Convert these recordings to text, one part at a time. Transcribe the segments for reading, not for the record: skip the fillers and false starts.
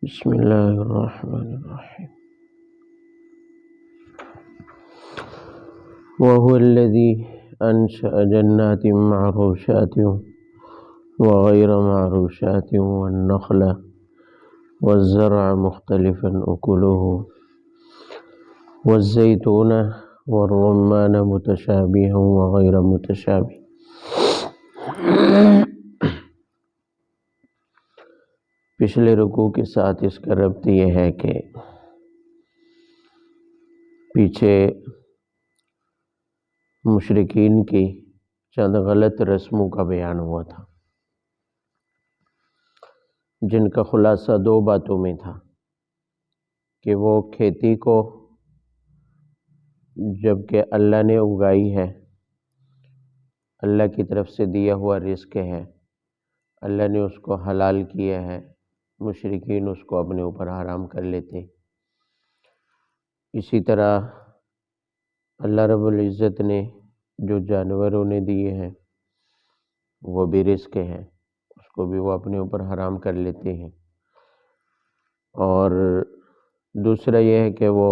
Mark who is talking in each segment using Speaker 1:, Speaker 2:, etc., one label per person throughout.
Speaker 1: بسم اللہ الرحمن الرحیم وهو الذي أنشأ جنات معروشات وغير معروشات والنخل والزرع مختلفا أكله والزيتون والرمان متشابها وغير متشابه۔ پچھلے رکوع کے ساتھ اس کا ربط یہ ہے کہ پیچھے مشرکین کی چند غلط رسموں کا بیان ہوا تھا، جن کا خلاصہ دو باتوں میں تھا کہ وہ کھیتی کو جب کہ اللہ نے اگائی ہے، اللہ کی طرف سے دیا ہوا رزق ہے، اللہ نے اس کو حلال کیا ہے، مشرکین اس کو اپنے اوپر حرام کر لیتے۔ اسی طرح اللہ رب العزت نے جو جانور انہیں دیے ہیں وہ بھی رزق ہے، اس کو بھی وہ اپنے اوپر حرام کر لیتے ہیں۔ اور دوسرا یہ ہے کہ وہ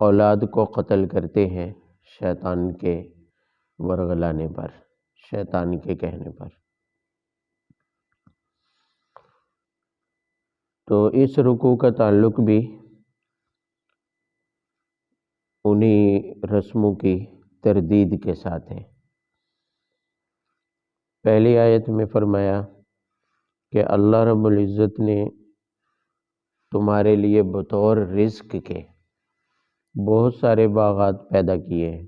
Speaker 1: اولاد کو قتل کرتے ہیں شیطان کے ورغلانے پر، شیطان کے کہنے پر۔ تو اس رکوع کا تعلق بھی انہی رسموں کی تردید کے ساتھ ہے۔ پہلی آیت میں فرمایا کہ اللہ رب العزت نے تمہارے لیے بطور رزق کے بہت سارے باغات پیدا کیے ہیں۔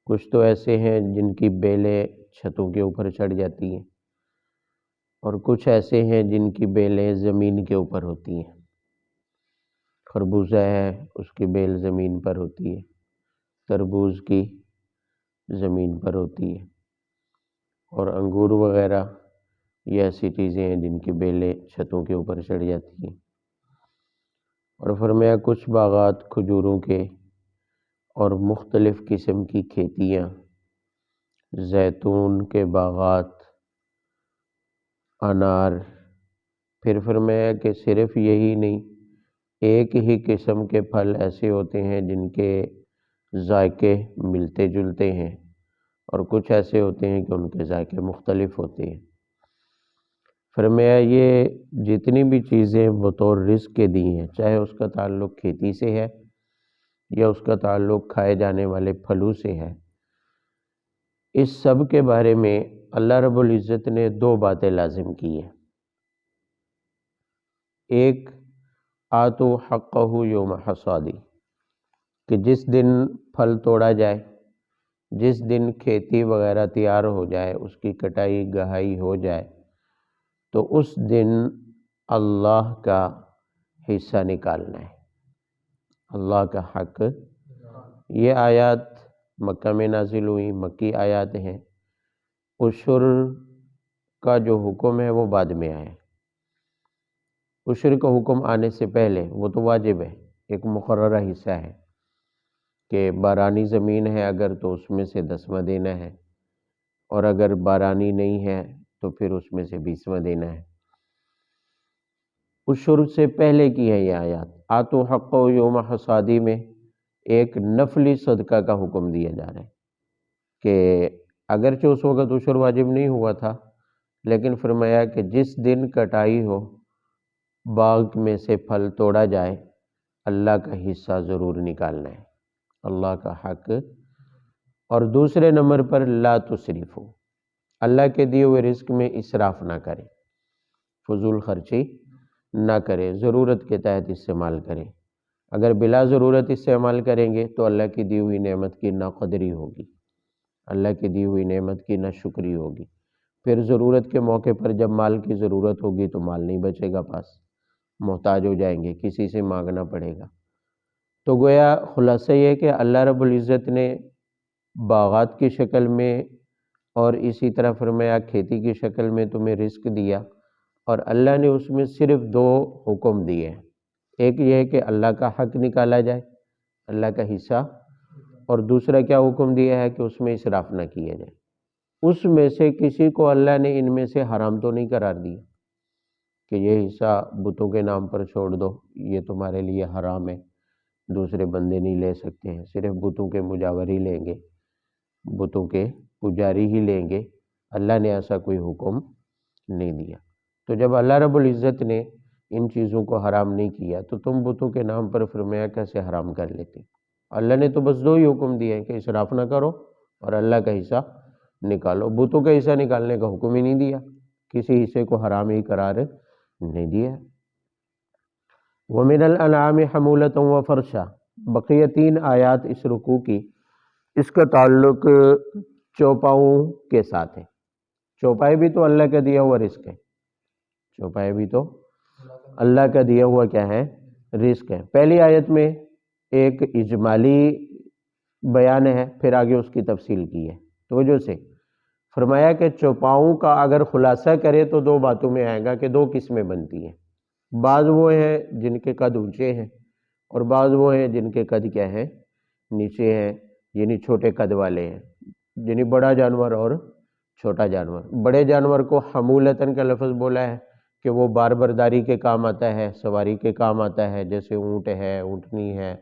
Speaker 1: کچھ تو ایسے ہیں جن کی بیلیں چھتوں کے اوپر چڑھ جاتی ہیں، اور کچھ ایسے ہیں جن کی بیلیں زمین کے اوپر ہوتی ہیں۔ خربوزہ ہے، اس کی بیل زمین پر ہوتی ہے، تربوز کی زمین پر ہوتی ہے، اور انگور وغیرہ یہ ایسی چیزیں ہیں جن کی بیلیں چھتوں کے اوپر چڑھ جاتی ہیں۔ اور فرمایا کچھ باغات کھجوروں کے اور مختلف قسم کی کھیتیاں، زیتون کے باغات، انار۔ پھر فرمایا کہ صرف یہی نہیں، ایک ہی قسم کے پھل ایسے ہوتے ہیں جن کے ذائقے ملتے جلتے ہیں، اور کچھ ایسے ہوتے ہیں کہ ان کے ذائقے مختلف ہوتے ہیں۔ فرمایا یہ جتنی بھی چیزیں بطور رزق کے دی ہیں، چاہے اس کا تعلق کھیتی سے ہے یا اس کا تعلق کھائے جانے والے پھلوں سے ہے، اس سب کے بارے میں اللہ رب العزت نے دو باتیں لازم کی ہیں۔ ایک آتو حقہ یوم حصادی، کہ جس دن پھل توڑا جائے، جس دن کھیتی وغیرہ تیار ہو جائے، اس کی کٹائی گہائی ہو جائے، تو اس دن اللہ کا حصہ نکالنا ہے، اللہ کا حق۔ یہ آیات مکہ میں نازل ہوئی، مکی آیات ہیں۔ عشر کا جو حکم ہے وہ بعد میں آیا۔ عشر کا حکم آنے سے پہلے وہ تو واجب ہے، ایک مقررہ حصہ ہے کہ بارانی زمین ہے اگر تو اس میں سے 10واں دینا ہے، اور اگر بارانی نہیں ہے تو پھر اس میں سے 20واں دینا ہے۔ عشر سے پہلے کی ہے یہ آیات۔ آتو حق یوم حصادی میں ایک نفلی صدقہ کا حکم دیا جا رہا ہے کہ اگرچہ اس وقت عشر واجب نہیں ہوا تھا، لیکن فرمایا کہ جس دن کٹائی ہو، باغ میں سے پھل توڑا جائے، اللہ کا حصہ ضرور نکالنا ہے، اللہ کا حق۔ اور دوسرے نمبر پر لا تسرفو، اللہ کے دیے ہوئے رزق میں اسراف نہ کرے، فضول خرچی نہ کرے، ضرورت کے تحت استعمال کرے۔ اگر بلا ضرورت استعمال کریں گے تو اللہ کی دی ہوئی نعمت کی ناقدری ہوگی، اللہ کی دی ہوئی نعمت کی ناشکری ہوگی۔ پھر ضرورت کے موقع پر جب مال کی ضرورت ہوگی تو مال نہیں بچے گا پاس، محتاج ہو جائیں گے، کسی سے مانگنا پڑے گا۔ تو گویا خلاصہ یہ کہ اللہ رب العزت نے باغات کی شکل میں اور اسی طرح فرمایا کھیتی کی شکل میں تمہیں رزق دیا، اور اللہ نے اس میں صرف دو حکم دیے ہیں۔ ایک یہ ہے کہ اللہ کا حق نکالا جائے، اللہ کا حصہ، اور دوسرا کیا حکم دیا ہے کہ اس میں اسراف نہ کیا جائے۔ اس میں سے کسی کو اللہ نے ان میں سے حرام تو نہیں قرار دیا، کہ یہ حصہ بتوں کے نام پر چھوڑ دو، یہ تمہارے لیے حرام ہے، دوسرے بندے نہیں لے سکتے ہیں، صرف بتوں کے مجاور ہی لیں گے، بتوں کے پجاری ہی لیں گے، اللہ نے ایسا کوئی حکم نہیں دیا۔ تو جب اللہ رب العزت نے ان چیزوں کو حرام نہیں کیا تو تم بتوں کے نام پر فرمایا کیسے حرام کر لیتے؟ اللہ نے تو بس دو ہی حکم دیے ہیں کہ اسراف نہ کرو اور اللہ کا حصہ نکالو، بتوں کا حصہ نکالنے کا حکم ہی نہیں دیا، کسی حصے کو حرام ہی قرار نہیں دیا۔ وَمِنَ الْأَنْعَامِ حَمُولَةً وَفَرْشًا، بقیہ 3 آیات اس رکوع کی، اس کا تعلق چوپاؤں کے ساتھ ہے۔ چوپائے بھی تو اللہ کا دیا ہوا رزق ہے، چوپائے بھی تو اللہ کا دیا ہوا کیا ہے؟ رزق ہے۔ پہلی آیت میں ایک اجمالی بیان ہے، پھر آگے اس کی تفصیل کی ہے۔ توجہ سے فرمایا کہ چوپاؤں کا اگر خلاصہ کرے تو 2 باتوں میں آئے گا کہ 2 قسمیں بنتی ہیں، بعض وہ ہیں جن کے قد اونچے ہیں اور بعض وہ ہیں جن کے قد کیا ہے؟ نیچے ہیں، یعنی چھوٹے قد والے ہیں، یعنی بڑا جانور اور چھوٹا جانور۔ بڑے جانور کو حمولتاً کا لفظ بولا ہے کہ وہ بار برداری کے کام آتا ہے، سواری کے کام آتا ہے، جیسے اونٹ ہے، اونٹنی ہے،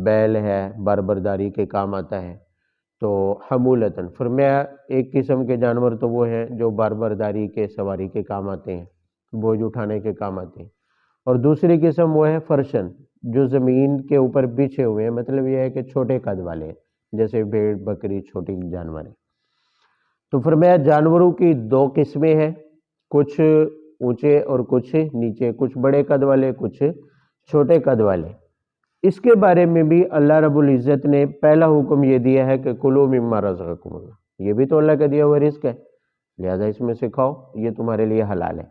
Speaker 1: بیل ہے، بار برداری کے کام آتا ہے۔ تو حمولتاً فرمایا ایک قسم کے جانور تو وہ ہیں جو بار برداری کے، سواری کے کام آتے ہیں، بوجھ اٹھانے کے کام آتے ہیں، اور دوسری قسم وہ ہے فرشن، جو زمین کے اوپر بچھے ہوئے ہیں، مطلب یہ ہے کہ چھوٹے قد والے ہیں، جیسے بھیڑ بکری چھوٹی جانور ہیں۔ تو فرمایا جانوروں کی 2 قسمیں ہیں، کچھ اونچے اور کچھ نیچے، کچھ بڑے قد والے کچھ چھوٹے قد والے۔ اس کے بارے میں بھی اللہ رب العزت نے پہلا حکم یہ دیا ہے کہ کلوا مما رزقکم اللہ، یہ بھی تو اللہ کا دیا ہوا رزق ہے، لہذا اس میں سے کھاؤ، یہ تمہارے لیے حلال ہے،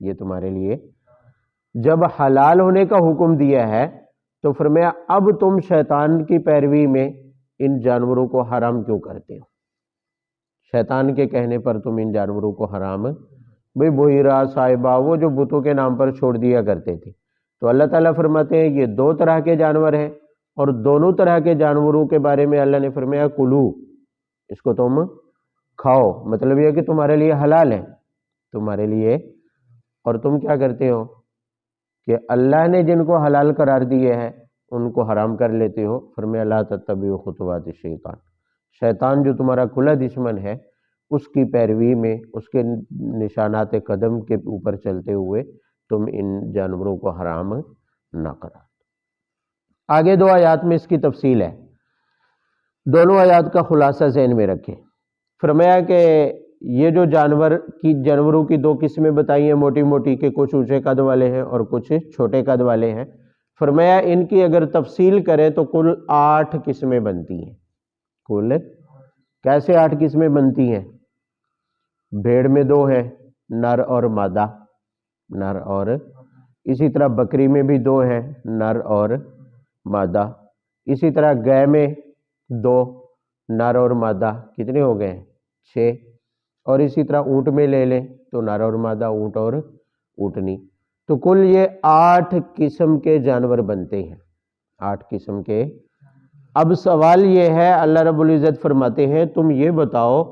Speaker 1: یہ تمہارے لیے۔ جب حلال ہونے کا حکم دیا ہے تو فرمایا اب تم شیطان کی پیروی میں ان جانوروں کو حرام کیوں کرتے ہو؟ شیطان کے کہنے پر تم ان جانوروں کو حرام، بھئی بحیرہ صاحبہ وہ جو بتوں کے نام پر چھوڑ دیا کرتے تھے۔ تو اللہ تعالیٰ فرماتے ہیں یہ 2 طرح کے جانور ہیں، اور دونوں طرح کے جانوروں کے بارے میں اللہ نے فرمایا کلو، اس کو تم کھاؤ، مطلب یہ کہ تمہارے لیے حلال ہے، تمہارے لیے۔ اور تم کیا کرتے ہو کہ اللہ نے جن کو حلال قرار دیے ہیں ان کو حرام کر لیتے ہو۔ فرمایا لا تتبعوا خطوات الشیطان، شیطان جو تمہارا کھلا دشمن ہے اس کی پیروی میں، اس کے نشانات قدم کے اوپر چلتے ہوئے تم ان جانوروں کو حرام نہ کرا۔ آگے 2 آیات میں اس کی تفصیل ہے، دونوں آیات کا خلاصہ ذہن میں رکھیں۔ فرمایا کہ یہ جو جانوروں کی 2 قسمیں بتائی ہیں موٹی موٹی، کہ کچھ اونچے قد والے ہیں اور کچھ چھوٹے قد والے ہیں، فرمایا ان کی اگر تفصیل کریں تو کل 8 قسمیں بنتی ہیں۔ کل کیسے 8 قسمیں بنتی ہیں؟ بھیڑ میں 2 ہیں، نر اور مادہ، نر اور، اسی طرح بکری میں بھی 2 ہیں، نر اور مادہ، اسی طرح گائے میں 2 نر اور مادہ، کتنے ہو گئے؟ 6، اور اسی طرح اونٹ میں لے لیں تو نر اور مادہ، اونٹ اور اونٹنی، تو کل یہ 8 قسم کے جانور بنتے ہیں، 8 قسم کے۔ اب سوال یہ ہے، اللہ رب العزت فرماتے ہیں تم یہ بتاؤ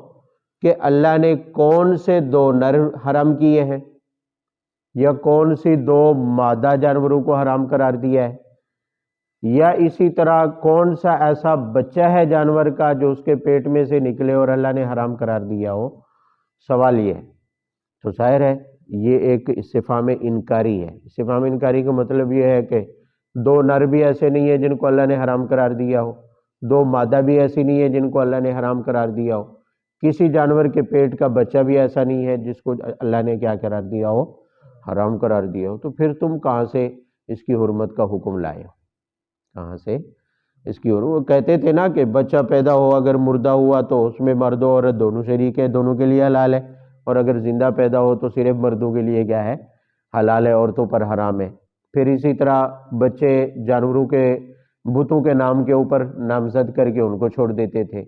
Speaker 1: کہ اللہ نے کون سے 2 نر حرام کیے ہیں، یا کون سی 2 مادہ جانوروں کو حرام قرار دیا ہے، یا اسی طرح کون سا ایسا بچہ ہے جانور کا جو اس کے پیٹ میں سے نکلے اور اللہ نے حرام قرار دیا ہو؟ سوال یہ ہے۔ تو ظاہر ہے یہ ایک استفہام انکاری ہے۔ استفہام انکاری کا مطلب یہ ہے کہ 2 نر بھی ایسے نہیں ہیں جن کو اللہ نے حرام قرار دیا ہو، 2 مادہ بھی ایسی نہیں ہے جن کو اللہ نے حرام قرار دیا ہو، کسی جانور کے پیٹ کا بچہ بھی ایسا نہیں ہے جس کو اللہ نے کیا قرار دیا ہو؟ حرام قرار دیا ہو۔ تو پھر تم کہاں سے اس کی حرمت کا حکم لائے ہو؟ کہاں سے اس کی حرمت؟ وہ کہتے تھے نا کہ بچہ پیدا ہو اگر مردہ ہوا تو اس میں مرد و عورت دونوں شریک ہے، دونوں کے لیے حلال ہے، اور اگر زندہ پیدا ہو تو صرف مردوں کے لیے کیا ہے؟ حلال ہے، عورتوں پر حرام ہے۔ پھر اسی طرح بچے جانوروں کے بتوں کے نام کے اوپر نامزد کر کے ان کو چھوڑ دیتے تھے،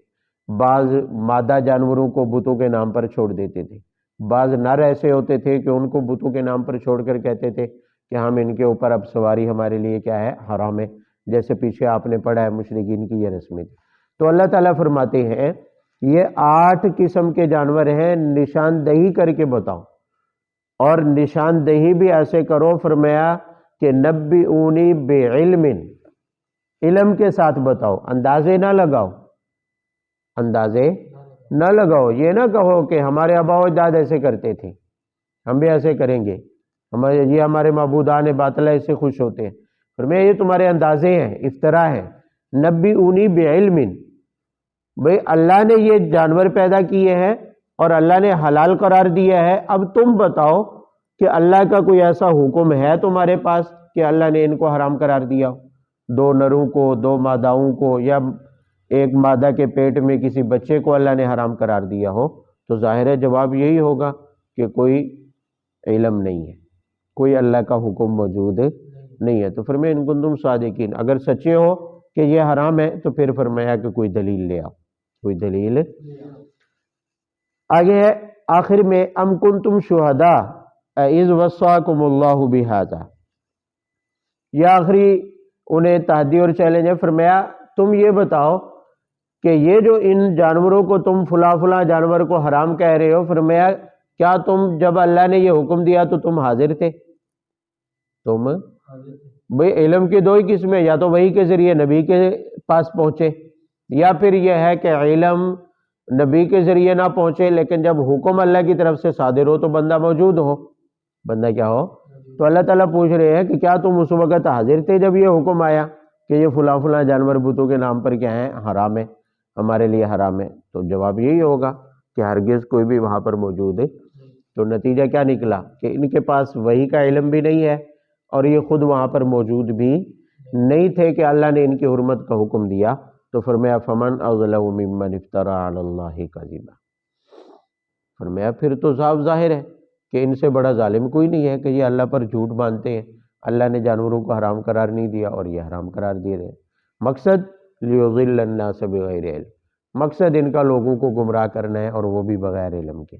Speaker 1: بعض مادہ جانوروں کو بتوں کے نام پر چھوڑ دیتے تھے، بعض نر ایسے ہوتے تھے کہ ان کو بتوں کے نام پر چھوڑ کر کہتے تھے کہ ہم ان کے اوپر اب سواری ہمارے لیے کیا ہے؟ حرام ہے، جیسے پیچھے آپ نے پڑھا ہے مشرکین کی یہ رسمیں تھی۔ تو اللہ تعالیٰ فرماتے ہیں یہ 8 قسم کے جانور ہیں، نشاندہی کر کے بتاؤ اور نشاندہی بھی ایسے کرو، فرمایا کہ نبئونی بعلم، علم کے ساتھ بتاؤ، اندازے نہ لگاؤ، اندازے نہ لگاؤ، یہ نہ کہو کہ ہمارے آباء و اجداد ایسے کرتے تھے ہم بھی ایسے کریں گے، یہ ہمارے معبودان باطلہ اس سے خوش ہوتے ہیں، فرمایا یہ تمہارے اندازے ہیں، افطرا ہے۔ نبئونی بعلم، بھئی اللہ نے یہ جانور پیدا کیے ہیں اور اللہ نے حلال قرار دیا ہے، اب تم بتاؤ کہ اللہ کا کوئی ایسا حکم ہے تمہارے پاس کہ اللہ نے ان کو حرام قرار دیا ہو، دو نروں کو، دو ماداؤں کو، یا ایک مادہ کے پیٹ میں کسی بچے کو اللہ نے حرام قرار دیا ہو؟ تو ظاہر ہے جواب یہی ہوگا کہ کوئی علم نہیں ہے، کوئی اللہ کا حکم موجود نہیں ہے۔ تو فرمایا ان کنتم صادقین، اگر سچے ہو کہ یہ حرام ہے تو پھر فرمایا کہ کوئی دلیل لے آؤ، کوئی دلیل۔ آگے ہے آخر میں ام کنتم شہداء اذ وصاکم اللہ بہذا، یہ آخری انہیں تحدی اور چیلنج ہے۔ فرمایا تم یہ بتاؤ کہ یہ جو ان جانوروں کو تم فلاں فلاں جانور کو حرام کہہ رہے ہو، فرمایا کیا تم جب اللہ نے یہ حکم دیا تو تم حاضر تھے؟ تم بھئی علم کی دو ہی قسمیں، یا تو وحی کے ذریعے نبی کے پاس پہنچے، یا پھر یہ ہے کہ علم نبی کے ذریعے نہ پہنچے لیکن جب حکم اللہ کی طرف سے صادر ہو تو بندہ موجود ہو، بندہ کیا ہو۔ تو اللہ تعالیٰ پوچھ رہے ہیں کہ کیا تم اس وقت حاضر تھے جب یہ حکم آیا کہ یہ فلاں فلاں جانور بتوں کے نام پر کیا ہیں، حرام ہے، ہمارے لیے حرام ہے؟ تو جواب یہی ہوگا کہ ہرگز کوئی بھی وہاں پر موجود ہے۔ تو نتیجہ کیا نکلا کہ ان کے پاس وحی کا علم بھی نہیں ہے اور یہ خود وہاں پر موجود بھی نہیں تھے کہ اللہ نے ان کی حرمت کا حکم دیا۔ تو فرمایا فمن اظلم ممن افترى علی اللہ کذبا، فرمایا پھر تو صاف ظاہر ہے کہ ان سے بڑا ظالم کوئی نہیں ہے کہ یہ اللہ پر جھوٹ باندھتے ہیں، اللہ نے جانوروں کو حرام قرار نہیں دیا اور یہ حرام قرار دے رہے ہیں۔ مقصد لیضل الناس بغیر علم، مقصد ان کا لوگوں کو گمراہ کرنا ہے اور وہ بھی بغیر علم کے۔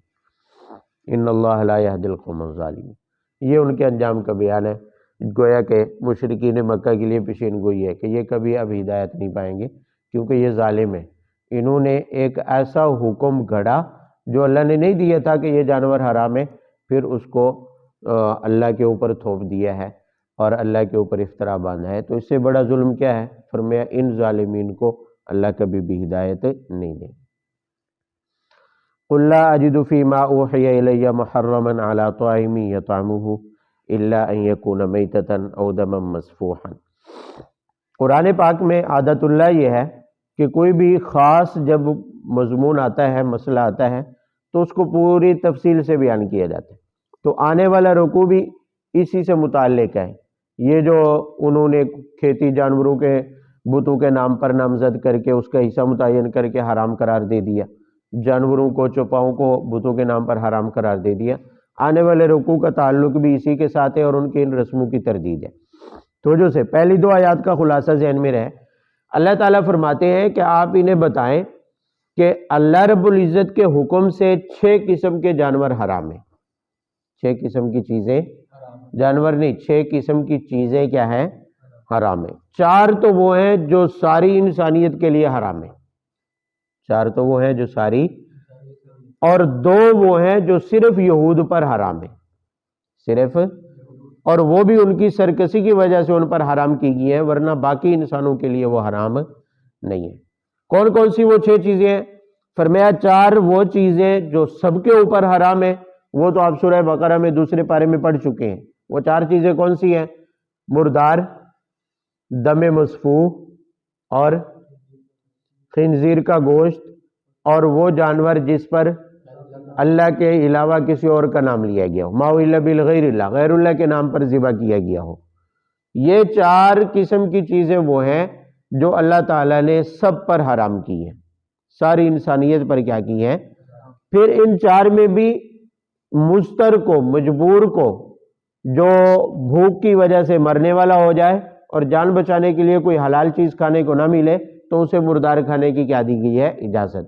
Speaker 1: ان اللہ لا یہدی القوم الظالمین، یہ ان کے انجام کا بیان ہے۔ گویا کہ مشرکین مکہ کے لیے پیشین گوئی ہے کہ یہ کبھی اب ہدایت نہیں پائیں گے کیونکہ یہ ظالم ہے، انہوں نے ایک ایسا حکم گھڑا جو اللہ نے نہیں دیا تھا کہ یہ جانور حرام ہے، پھر اس کو اللہ کے اوپر تھوپ دیا ہے اور اللہ کے اوپر افطرا باندھا ہے۔ تو اس سے بڑا ظلم کیا ہے؟ فرمایا ان ظالمین کو اللہ کبھی بھی ہدایت نہیں دے۔ قل لا اجد فیما اوحی الی محرما علی طاعم یطعمہ الا ان یکون میتۃ او دما مسفوحا۔ قرآن پاک میں عادت اللہ یہ ہے کہ کوئی بھی خاص جب مضمون آتا ہے، مسئلہ آتا ہے تو اس کو پوری تفصیل سے بیان کیا جاتا ہے۔ تو آنے والا رکوع بھی اسی سے متعلق ہے۔ یہ جو انہوں نے کھیتی جانوروں کے بتوں کے نام پر نامزد کر کے اس کا حصہ متعین کر کے حرام قرار دے دیا، جانوروں کو چوپاؤں کو بتوں کے نام پر حرام قرار دے دیا، آنے والے رکوع کا تعلق بھی اسی کے ساتھ ہے اور ان کی ان رسموں کی تردید ہے۔ توجہ سے پہلی دو آیات کا خلاصہ ذہن میں رہے۔ اللہ تعالیٰ فرماتے ہیں کہ آپ انہیں بتائیں کہ اللہ رب العزت کے حکم سے 6 قسم کے جانور حرام ہیں۔ 6 قسم کی چیزیں، جانور نہیں، 6 قسم کی چیزیں کیا ہیں؟ حرام ہیں۔ 4 تو وہ ہیں جو ساری انسانیت کے لیے حرام ہیں، 4 تو وہ ہیں جو ساری، اور 2 وہ ہیں جو صرف یہود پر حرام ہیں، صرف، اور وہ بھی ان کی سرکشی کی وجہ سے ان پر حرام کی گئی ہیں، ورنہ باقی انسانوں کے لیے وہ حرام نہیں ہے۔ کون کون سی وہ 6 چیزیں ہیں؟ فرمایا 4 وہ چیزیں جو سب کے اوپر حرام ہیں، وہ تو آپ سورہ بقرہ میں دوسرے پارے میں پڑھ چکے ہیں۔ وہ 4 چیزیں کون سی ہیں؟ مردار، دم مسفوح، اور خنزیر کا گوشت، اور وہ جانور جس پر اللہ کے علاوہ کسی اور کا نام لیا گیا ہو، ما الا بالغیر اللہ، غیر اللہ کے نام پر ذبح کیا گیا ہو۔ یہ 4 قسم کی چیزیں وہ ہیں جو اللہ تعالیٰ نے سب پر حرام کی ہیں، ساری انسانیت پر کیا کی ہیں۔ پھر ان 4 میں بھی مضطر کو، مجبور کو، جو بھوک کی وجہ سے مرنے والا ہو جائے اور جان بچانے کے لیے کوئی حلال چیز کھانے کو نہ ملے تو اسے مردار کھانے کی کیا دی گئی ہے؟ اجازت۔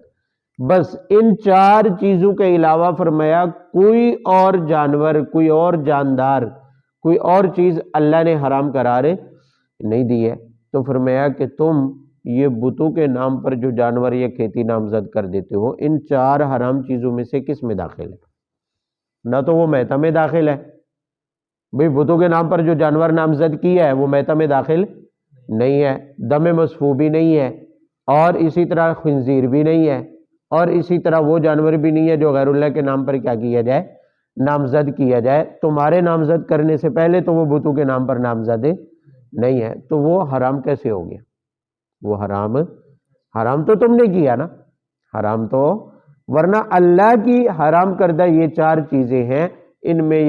Speaker 1: بس ان 4 چیزوں کے علاوہ فرمایا کوئی اور جانور، کوئی اور جاندار، کوئی اور چیز اللہ نے حرام قرار نہیں دی ہے۔ تو فرمایا کہ تم یہ بتوں کے نام پر جو جانور یا کھیتی نامزد کر دیتے ہو، ان 4 حرام چیزوں میں سے کس میں داخل ہے؟ نہ تو وہ میتہ میں داخل ہے، بھئی بتوں کے نام پر جو جانور نامزد کیا ہے وہ میتہ میں داخل نہیں ہے، دم مسفوح بھی نہیں ہے، اور اسی طرح خنزیر بھی نہیں ہے، اور اسی طرح وہ جانور بھی نہیں ہے جو غیر اللہ کے نام پر کیا کیا جائے، نامزد کیا جائے۔ تمہارے نامزد کرنے سے پہلے تو وہ بتوں کے نام پر نامزد نہیں ہے، تو وہ حرام کیسے ہو گیا؟ وہ حرام تو تم نے کیا نا، حرام تو، ورنہ اللہ کی حرام کردہ یہ چار چیزیں ہیں، ان میں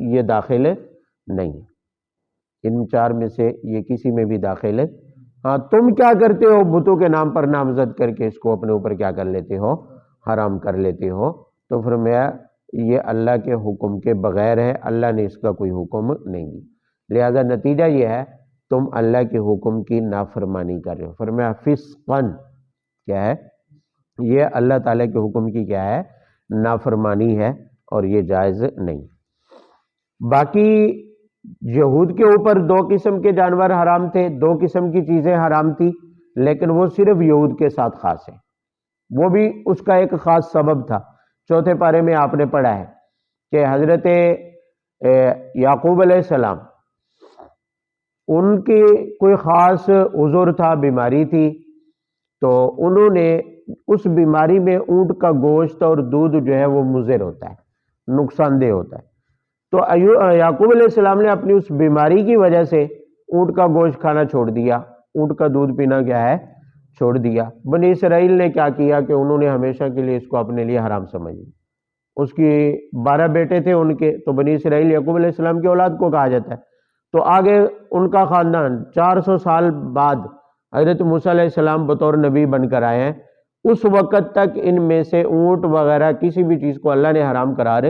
Speaker 1: یہ داخل نہیں، ان چار میں سے یہ کسی میں بھی داخل ہے۔ ہاں تم کیا کرتے ہو، بتوں کے نام پر نامزد کر کے اس کو اپنے اوپر کیا کر لیتے ہو، حرام کر لیتے ہو۔ تو فرمایا یہ اللہ کے حکم کے بغیر ہے، اللہ نے اس کا کوئی حکم نہیں دی، لہذا نتیجہ یہ ہے تم اللہ کے حکم کی نافرمانی کر رہے ہو۔ فرمایا فسقاً، کیا ہے یہ اللہ تعالیٰ کے حکم کی کیا ہے، نافرمانی ہے، اور یہ جائز نہیں۔ باقی یہود کے اوپر دو قسم کے جانور حرام تھے، دو قسم کی چیزیں حرام تھی، لیکن وہ صرف یہود کے ساتھ خاص ہے، وہ بھی اس کا ایک خاص سبب تھا۔ چوتھے پارے میں آپ نے پڑھا ہے کہ حضرت یعقوب علیہ السلام، ان کی کوئی خاص عذر تھا، بیماری تھی، تو انہوں نے اس بیماری میں اونٹ کا گوشت اور دودھ جو ہے وہ مضر ہوتا ہے، نقصان دہ ہوتا ہے، تو یعقوب علیہ السلام نے اپنی اس بیماری کی وجہ سے اونٹ کا گوشت کھانا چھوڑ دیا، اونٹ کا دودھ پینا کیا ہے، چھوڑ دیا۔ بنی اسرائیل نے کیا کیا کہ انہوں نے ہمیشہ کے لیے اس کو اپنے لیے حرام سمجھ لیا۔ اس کی 12 بیٹے تھے ان کے، تو بنی اسرائیل یعقوب علیہ السلام کی اولاد کو کہا جاتا ہے، تو آگے ان کا خاندان 400 سال بعد حضرت موسیٰ علیہ السلام بطور نبی بن کر آئے ہیں، اس وقت تک ان میں سے اونٹ وغیرہ کسی بھی چیز کو اللہ نے حرام قرار،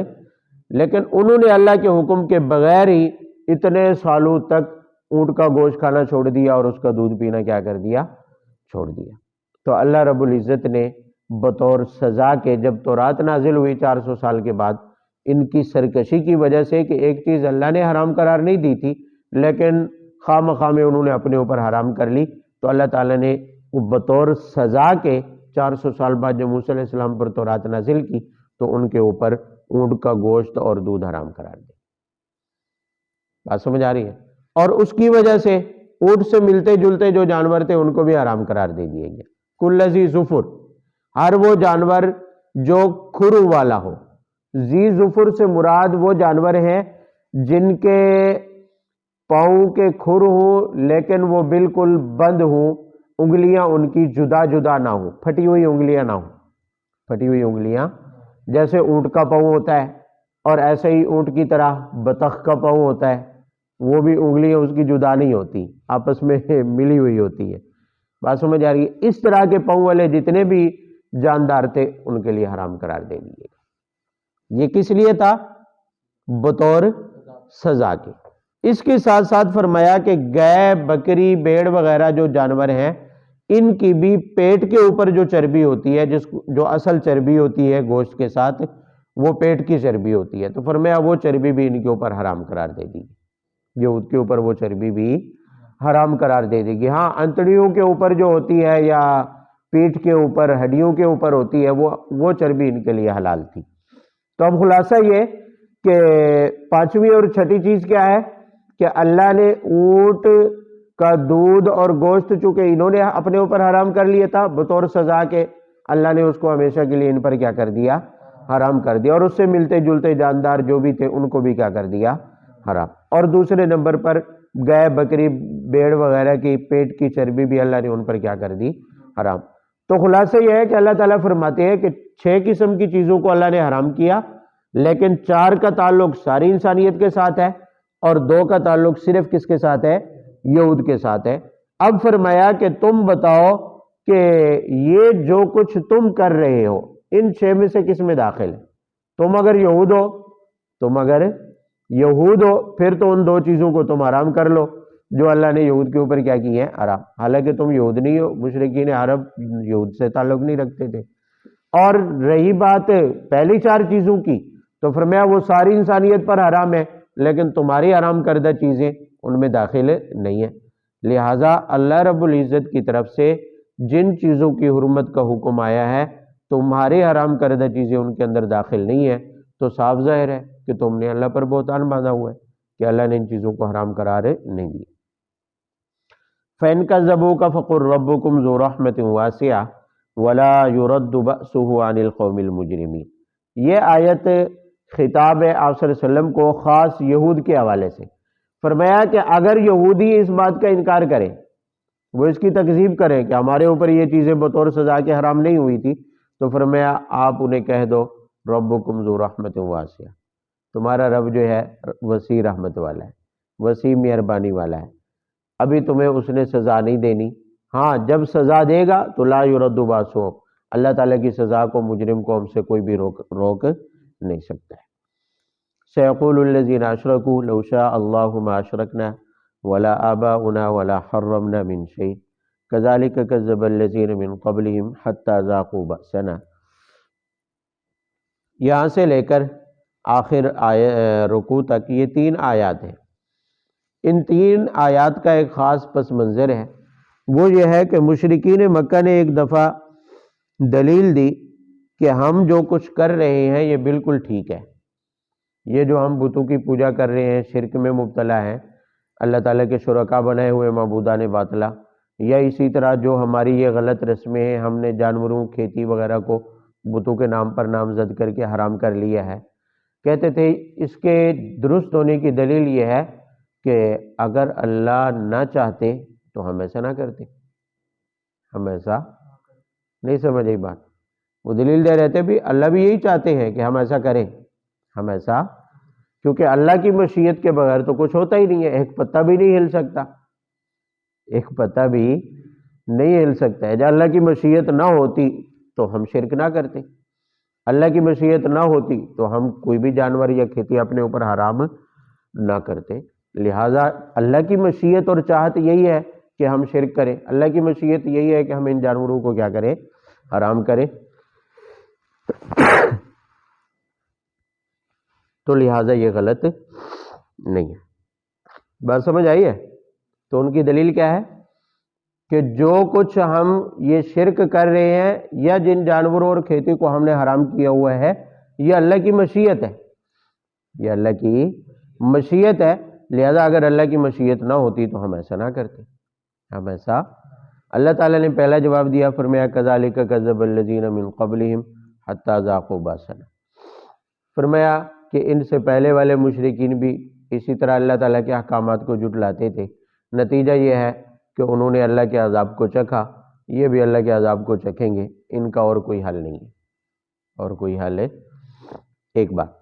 Speaker 1: لیکن انہوں نے اللہ کے حکم کے بغیر ہی اتنے سالوں تک اونٹ کا گوشت کھانا چھوڑ دیا اور اس کا دودھ پینا کیا کر دیا، چھوڑ دیا۔ تو اللہ رب العزت نے بطور سزا کے، جب تورات نازل ہوئی 400 سال کے بعد، ان کی سرکشی کی وجہ سے کہ ایک چیز اللہ نے حرام قرار نہیں دی تھی لیکن خواہ مخواہ میں انہوں نے اپنے اوپر حرام کر لی، تو اللہ تعالیٰ نے بطور سزا کے 400 سال بعد جب موسیٰ علیہ السلام پر تورات نازل کی تو ان کے اوپر اونٹ کا گوشت اور دودھ حرام قرار دیا۔ بات سمجھ آ رہی ہے؟ اور اس کی وجہ سے اونٹ سے ملتے جلتے جو جانور تھے ان کو بھی حرام قرار دے دیا گیا۔ کل ذی ظفر، ہر وہ جانور جو کھر والا ہو، ذی ظفر سے مراد وہ جانور ہیں جن کے پاؤں کے کھر ہوں لیکن وہ بالکل بند ہوں، انگلیاں ان کی جدا جدا نہ ہوں، پھٹی ہوئی انگلیاں نہ ہوں، پھٹی ہوئی انگلیاں، جیسے اونٹ کا پاؤں ہوتا ہے، اور ایسے ہی اونٹ کی طرح بطخ کا پاؤں ہوتا ہے، وہ بھی انگلیاں اس کی جدا نہیں ہوتی، آپس میں ملی ہوئی ہوتی ہے۔ بات سمجھ آ رہی ہے؟ اس طرح کے پاؤں والے جتنے بھی جاندار تھے ان کے لیے حرام قرار دے دیے۔ یہ کس لیے تھا؟ بطور سزا کے۔ اس کے ساتھ ساتھ فرمایا کہ گائے، بکری، بھیڑ وغیرہ جو جانور ہیں ان کی بھی پیٹ کے اوپر جو چربی ہوتی ہے، جو اصل چربی ہوتی ہے گوشت کے ساتھ، وہ پیٹ کی چربی ہوتی ہے، تو فرمایا وہ چربی بھی ان کے اوپر حرام قرار دے دی، یہود کے اوپر وہ چربی بھی حرام قرار دے دے گی۔ ہاں انتڑیوں کے اوپر جو ہوتی ہے یا پیٹ کے اوپر، ہڈیوں کے اوپر ہوتی ہے، وہ چربی ان کے لیے حلال تھی۔ تو اب خلاصہ یہ کہ پانچویں اور چھٹی چیز کیا ہے کہ اللہ نے اونٹ کا دودھ اور گوشت چونکہ انہوں نے اپنے اوپر حرام کر لیا تھا بطور سزا کے، اللہ نے اس کو ہمیشہ کے لیے ان پر کیا کر دیا، حرام کر دیا، اور اس سے ملتے جلتے جاندار جو بھی تھے ان کو بھی کیا کر دیا، حرام۔ اور دوسرے نمبر پر گائے، بکری، بھیڑ وغیرہ کی پیٹ کی چربی بھی اللہ نے ان پر کیا کر دی، حرام۔ تو خلاصہ یہ ہے کہ اللہ تعالیٰ فرماتے ہیں کہ 6 قسم کی چیزوں کو اللہ نے حرام کیا، لیکن 4 کا تعلق ساری انسانیت کے ساتھ ہے اور 2 کا تعلق صرف کس کے ساتھ ہے، یہود کے ساتھ ہے۔ اب فرمایا کہ تم بتاؤ کہ یہ جو کچھ تم کر رہے ہو ان 6 میں سے کس میں داخل ہے؟ تم اگر یہود ہو پھر تو ان 2 چیزوں کو تم حرام کر لو جو اللہ نے یہود کے اوپر کیا کی ہے، حرام، حالانکہ تم یہود نہیں ہو، مشرکین عرب یہود سے تعلق نہیں رکھتے تھے۔ اور رہی بات پہلی 4 چیزوں کی تو فرمایا وہ ساری انسانیت پر حرام ہے، لیکن تمہاری حرام کردہ چیزیں ان میں داخل نہیں ہیں، لہٰذا اللہ رب العزت کی طرف سے جن چیزوں کی حرمت کا حکم آیا ہے تمہاری حرام کردہ چیزیں ان کے اندر داخل نہیں ہیں، تو صاف ظاہر ہے کہ تم نے اللہ پر بہتان باندھا ہوا ہے کہ اللہ نے ان چیزوں کو حرام قرار نہیں دیا۔ فَإِنْ كَذَّبُوكَ فَقُلْ رَبُّكُمْ ذُو رَحْمَةٍ وَاسِعَةٍ وَلَا يُرَدُّ بَأْسُهُ عَنِ الْقَوْمِ الْمُجْرِمِينَ۔ یہ آیت خطاب ہے آپ صلی اللہ علیہ وسلم کو خاص یہود کے حوالے سے۔ فرمایا کہ اگر یہودی اس بات کا انکار کریں، وہ اس کی تکذیب کریں کہ ہمارے اوپر یہ چیزیں بطور سزا کے حرام نہیں ہوئی تھی، تو فرمایا آپ انہیں کہہ دو ربکم ذو رحمت واسعہ، تمہارا رب جو ہے وسیع رحمت والا ہے، وسیع مہربانی والا ہے، ابھی تمہیں اس نے سزا نہیں دینی، ہاں جب سزا دے گا تو لا یرد باسو، اللہ تعالیٰ کی سزا کو مجرم کو ہم سے کوئی بھی روک نہیں سکتا ہے۔ سیقول الذین اشرکوا لو شاء اللہ ما اشرکنا ولا آباؤنا ولا حرمنا من شیء کذالک کذب الذین من قبلہم حتی ذاقوا بأسنا۔ یہاں سے لے کر آخر رکوع تک یہ 3 آیات ہیں۔ ان 3 آیات کا ایک خاص پس منظر ہے، وہ یہ ہے کہ مشرکین مکہ نے ایک دفعہ دلیل دی کہ ہم جو کچھ کر رہے ہیں یہ بالکل ٹھیک ہے، یہ جو ہم بتوں کی پوجا کر رہے ہیں، شرک میں مبتلا ہیں، اللہ تعالیٰ کے شرکا بنائے ہوئے معبودان باطلا، یا اسی طرح جو ہماری یہ غلط رسمیں ہیں، ہم نے جانوروں کھیتی وغیرہ کو بتوں کے نام پر نامزد کر کے حرام کر لیا ہے، کہتے تھے اس کے درست ہونے کی دلیل یہ ہے کہ اگر اللہ نہ چاہتے تو ہم ایسا نہ کرتے، ہم ایسا نہیں سمجھے بات، وہ دلیل دے رہے تھے بھی اللہ بھی یہی چاہتے ہیں کہ ہم ایسا کریں، ہم ایسا، کیونکہ اللہ کی مشیت کے بغیر تو کچھ ہوتا ہی نہیں ہے، ایک پتا بھی نہیں ہل سکتا، ایک پتا بھی نہیں ہل سکتا ہے، جب اللہ کی مشیت نہ ہوتی تو ہم شرک نہ کرتے، اللہ کی مشیت نہ ہوتی تو ہم کوئی بھی جانور یا کھیتی اپنے اوپر حرام نہ کرتے، لہٰذا اللہ کی مشیت اور چاہت یہی ہے کہ ہم شرک کریں، اللہ کی مشیت یہی ہے کہ ہم ان جانوروں کو کیا کریں، حرام کریں، تو لہٰذا یہ غلط نہیں ہے۔ بات سمجھ آئی ہے؟ تو ان کی دلیل کیا ہے کہ جو کچھ ہم یہ شرک کر رہے ہیں یا جن جانوروں اور کھیتی کو ہم نے حرام کیا ہوا ہے، یہ اللہ کی مشیت ہے، یہ اللہ کی مشیت ہے، لہذا اگر اللہ کی مشیت نہ ہوتی تو ہم ایسا نہ کرتے، ہم ایسا، اللہ تعالیٰ نے پہلا جواب دیا، فرمایا کذالک کذب الذین من قبلہم حتی ذاقوا باسنا، فرمایا کہ ان سے پہلے والے مشرکین بھی اسی طرح اللہ تعالیٰ کے احکامات کو جھٹلاتے تھے، نتیجہ یہ ہے کہ انہوں نے اللہ کے عذاب کو چکھا، یہ بھی اللہ کے عذاب کو چکھیں گے، ان کا اور کوئی حل نہیں ہے، اور کوئی حل ہے۔ ایک بات۔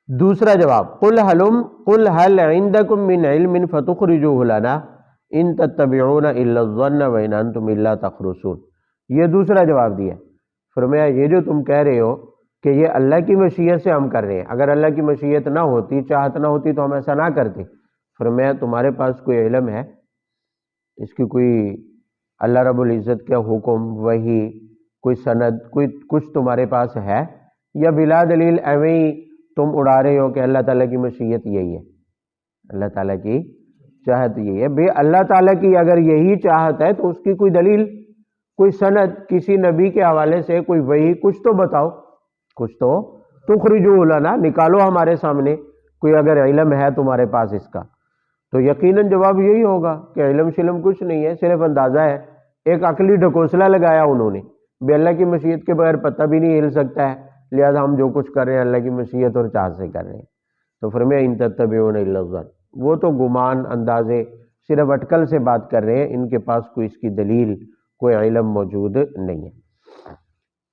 Speaker 1: دوسرا جواب، قل هل عندکم من علم فتخرجوه لنا ان تتبعون الا الظن وان انتم الا تخرصون، یہ دوسرا جواب دیا، فرمایا یہ جو تم کہہ رہے ہو کہ یہ اللہ کی مشیت سے ہم کر رہے ہیں، اگر اللہ کی مشیت نہ ہوتی، چاہت نہ ہوتی تو ہم ایسا نہ کرتے، فرمایا تمہارے پاس کوئی علم ہے، اس کی کوئی اللہ رب العزت کا حکم، وحی، کوئی سند، کوئی کچھ تمہارے پاس ہے، یا بلا دلیل ایویں ہی تم اڑا رہے ہو کہ اللہ تعالیٰ کی مشیت یہی ہے، اللہ تعالیٰ کی چاہت یہی ہے؟ بے اللہ تعالیٰ کی اگر یہی چاہت ہے تو اس کی کوئی دلیل، کوئی سند، کسی نبی کے حوالے سے کوئی وحی، کچھ تو بتاؤ، کچھ تو تخرجوہ لنا، نکالو ہمارے سامنے، کوئی اگر علم ہے تمہارے پاس اس کا، تو یقیناً جواب یہی ہوگا کہ علم شلم کچھ نہیں ہے، صرف اندازہ ہے، ایک عقلی ڈھکوسلا لگایا انہوں نے، بے اللہ کی مشیت کے بغیر پتہ بھی نہیں ہل سکتا ہے، لہذا ہم جو کچھ کر رہے ہیں اللہ کی مشیت اور چاہت سے کر رہے ہیں، تو فرمایا ان تتبعون الا الظن، وہ تو گمان، اندازے، صرف اٹکل سے بات کر رہے ہیں، ان کے پاس کوئی اس کی دلیل، کوئی علم موجود نہیں ہے۔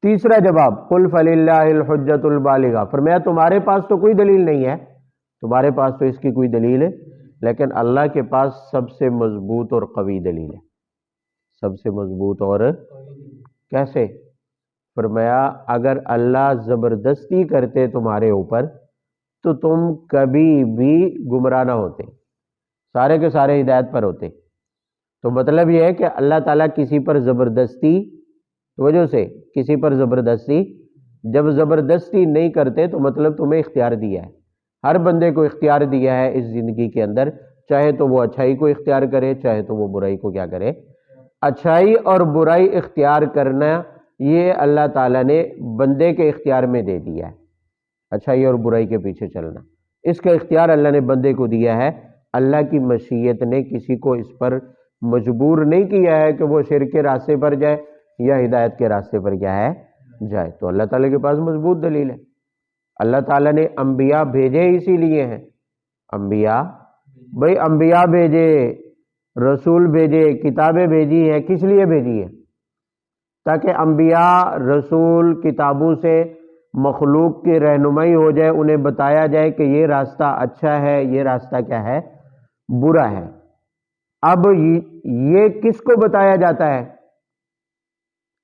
Speaker 1: تیسرا جواب، قل فللہ الحجۃ البالغہ، فرمایا تمہارے پاس تو کوئی دلیل نہیں ہے، تمہارے پاس تو اس کی کوئی دلیل ہے، لیکن اللہ کے پاس سب سے مضبوط اور قوی دلیل ہے، سب سے مضبوط اور کیسے؟ فرمایا اگر اللہ زبردستی کرتے تمہارے اوپر تو تم کبھی بھی گمراہ نہ ہوتے، سارے کے سارے ہدایت پر ہوتے، تو مطلب یہ ہے کہ اللہ تعالیٰ کسی پر زبردستی وجہ سے، کسی پر زبردستی، جب زبردستی نہیں کرتے تو مطلب تمہیں اختیار دیا ہے، ہر بندے کو اختیار دیا ہے اس زندگی کے اندر، چاہے تو وہ اچھائی کو اختیار کرے، چاہے تو وہ برائی کو کیا کرے، اچھائی اور برائی اختیار کرنا یہ اللہ تعالیٰ نے بندے کے اختیار میں دے دیا ہے، اچھائی اور برائی کے پیچھے چلنا، اس کا اختیار اللہ نے بندے کو دیا ہے۔ اللہ کی مشیت نے کسی کو اس پر مجبور نہیں کیا ہے کہ وہ شرک کے راستے پر جائے یا ہدایت کے راستے پر کیا ہے جائے۔ تو اللہ تعالیٰ کے پاس مضبوط دلیل ہے۔ اللہ تعالیٰ نے انبیاء بھیجے اسی لیے ہیں، انبیاء بھائی انبیاء بھیجے، رسول بھیجے، کتابیں بھیجی ہیں، کس لیے بھیجی ہے؟ تاکہ انبیاء رسول کتابوں سے مخلوق کی رہنمائی ہو جائے، انہیں بتایا جائے کہ یہ راستہ اچھا ہے، یہ راستہ کیا ہے برا ہے۔ اب یہ کس کو بتایا جاتا ہے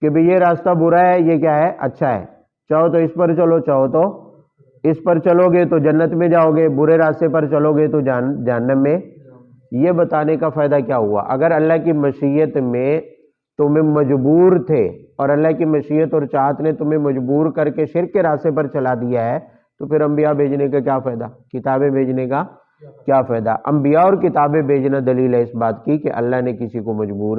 Speaker 1: کہ بھی یہ راستہ برا ہے، یہ کیا ہے اچھا ہے، چاہو تو اس پر چلو، چاہو تو اس پر چلو گے تو جنت میں جاؤ گے، برے راستے پر چلو گے تو جہنم میں۔ یہ بتانے کا فائدہ کیا ہوا؟ اگر اللہ کی مشیت میں تمہیں مجبور تھے اور اللہ کی مشیت اور چاہت نے تمہیں مجبور کر کے شرک کے راستے پر چلا دیا ہے، تو پھر انبیاء بھیجنے کا کیا فائدہ، کتابیں بھیجنے کا کیا فائدہ؟ انبیاء اور کتابیں بھیجنا دلیل ہے اس بات کی کہ اللہ نے کسی کو مجبور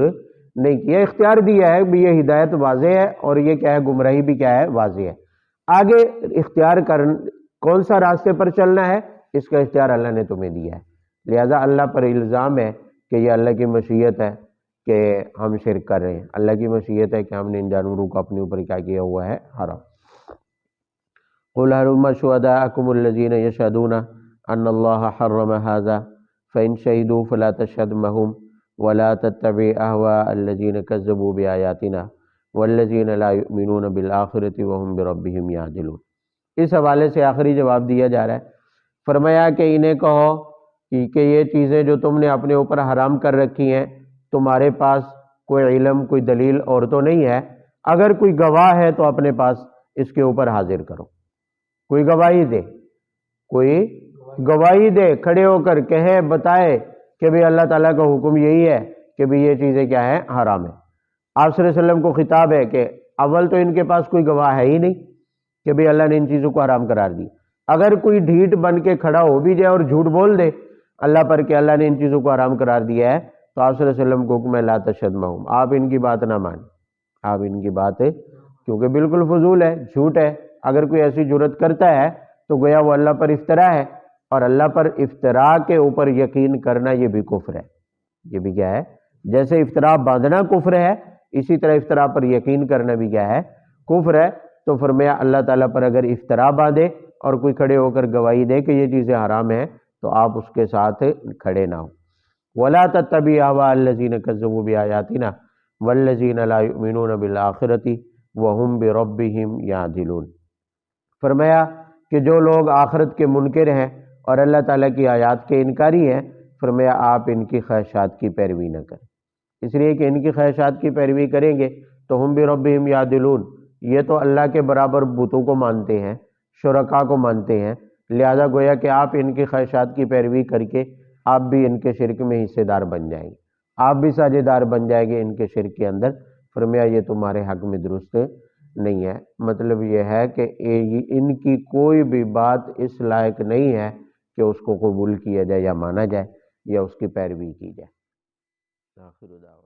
Speaker 1: نہیں کیا، اختیار دیا ہے بھی یہ ہدایت واضح ہے اور یہ کیا ہے گمراہی بھی کیا ہے واضح ہے۔ آگے اختیار کون سا راستے پر چلنا ہے، اس کا اختیار اللہ نے تمہیں دیا ہے۔ لہذا اللہ پر الزام ہے کہ یہ اللہ کی مشیت ہے کہ ہم شرک کر رہے ہیں، اللہ کی مشیت ہے کہ ہم نے ان جانوروں کو اپنے اوپر کیا کیا ہوا ہے حرام۔ قُلْ هَلُمَّ شُهَدَاءَكُمُ الَّذِينَ يَشْهَدُونَ أَنَّ اللَّهَ حَرَّمَ هَذَا فَإِنْ شَهِدُوا فَلَا تَشْهَدْ مَعَهُمْ وَلَا تَتَّبِعْ أَهْوَاءَ الَّذِينَ كَذَّبُوا بِآيَاتِنَا وَالَّذِينَ لَا يُؤْمِنُونَ بِالْآخِرَةِ وَهُمْ بِرَبِّهِمْ يَعْدِلُونَ۔ اس حوالے سے آخری جواب دیا جا رہا ہے، فرمایا کہ انہیں کہو کہ یہ چیزیں جو تم نے اپنے اوپر حرام کر رکھی ہیں، تمہارے پاس کوئی علم، کوئی دلیل اور تو نہیں ہے، اگر کوئی گواہ ہے تو اپنے پاس اس کے اوپر حاضر کرو، کوئی گواہی دے، کوئی گواہی دے، کھڑے ہو کر کہے، بتائے کہ بھی اللہ تعالیٰ کا حکم یہی ہے کہ بھی یہ چیزیں کیا ہیں حرام ہے۔ آپ صلی اللہ علیہ وسلم کو خطاب ہے کہ اول تو ان کے پاس کوئی گواہ ہے ہی نہیں کہ بھی اللہ نے ان چیزوں کو حرام قرار دی، اگر کوئی ڈھیٹ بن کے کھڑا ہو بھی جائے اور جھوٹ بول دے اللہ پر کہ اللہ نے ان چیزوں کو حرام قرار دیا ہے، تو آپ صلی اللہ علیہ وسلم کو حکم ہے لا تشہد معہم، آپ ان کی بات نہ مانیں، آپ ان کی بات ہے کیونکہ بالکل فضول ہے، جھوٹ ہے۔ اگر کوئی ایسی جرت کرتا ہے تو گویا وہ اللہ پر افطرا ہے، اور اللہ پر افطرا کے اوپر یقین کرنا یہ بھی کفر ہے۔ یہ بھی کیا ہے؟ جیسے افطرا باندھنا کفر ہے، اسی طرح افطرا پر یقین کرنا بھی کیا ہے کفر ہے۔ تو فرمایا اللہ تعالیٰ پر اگر افطرا باندھے اور کوئی کھڑے ہو کر گواہی دے کہ یہ چیزیں حرام ہیں تو آپ اس کے ساتھ کھڑے نہ ہو۔ وَلَا تَتَّبِعْ أَهْوَاءَ الَّذِينَ كَذَّبُوا بِآيَاتِنَا وَالَّذِينَ لَا يُؤْمِنُونَ بِالْآخِرَةِ وَهُمْ بِرَبِّهِمْ يَعْدِلُونَ۔ فرمایا کہ جو لوگ آخرت کے منکر ہیں اور اللہ تعالیٰ کی آیات کے انکاری ہیں، فرمایا آپ ان کی خواہشات کی پیروی نہ کریں، اس لیے کہ ان کی خواہشات کی پیروی کریں گے تو ہم بربہم یعدلون، یہ تو اللہ کے برابر بتوں کو مانتے ہیں، شرکاء کو مانتے ہیں، لہذا گویا کہ آپ ان کی خواہشات کی پیروی کر کے آپ بھی ان کے شرک میں حصے دار بن جائیں گے، آپ بھی ساجے دار بن جائیں گے ان کے شرک کے اندر۔ فرمایا یہ تمہارے حق میں درست نہیں ہے۔ مطلب یہ ہے کہ ان کی کوئی بھی بات اس لائق نہیں ہے کہ اس کو قبول کیا جائے یا مانا جائے یا اس کی پیروی کی جائے۔ آخر دعوانا